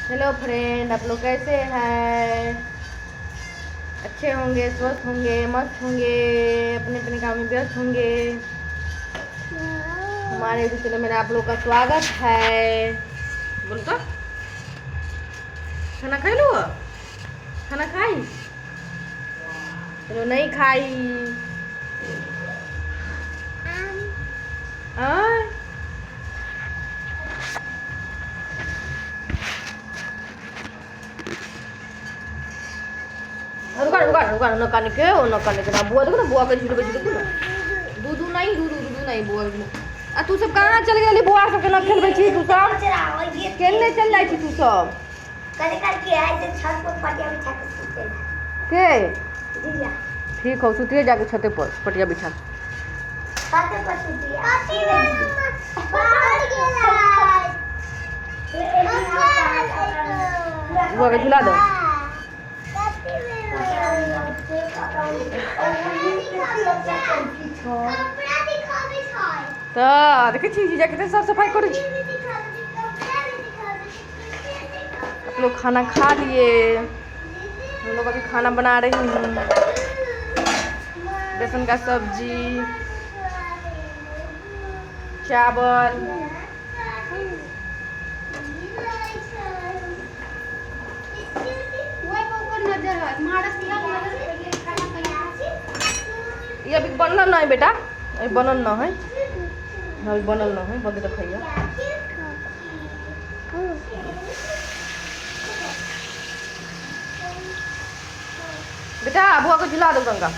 Hello friend, आप लोग कैसे हैं? अच्छे होंगे, स्वस्थ होंगे, मस्त होंगे, अपने अपने काम में व्यस्त होंगे। हमारे यूट्यूब चैनल में आप लोग का स्वागत है। बोल तो, खाना खाई लो? खाना खाई? चलो नहीं खाई। आय? रुका न काने के ना बुआ देखो ना, बुआ के झूठ बज देखो ना। दूधू नहीं बुआ के। आ तू सब कहाँ चल गेली? बुआ सब के न खेलबै छी तू सब? खेलने चल जाइ छी तू सब? कल के आए थे छत पर पटिया बिछा के सोते के जीजा ठीक हो, सुतिए जाके छते पर पटिया बिछा के। छत पर सोती बाहर गेला बुआ के झुला दो। तो देखे छी जीजा कितने साफ सफाई करे छी। आप लोग खाना खा लिए? हम लोग अभी खाना बना रही हूँ। बेसन का सब्जी, चावल, ये अभी बनल ना है बेटा, अभी बनल ना है, अभी बनल ना है, बनते तो खाइए। बेटा बुआ को झुला दो गंगा।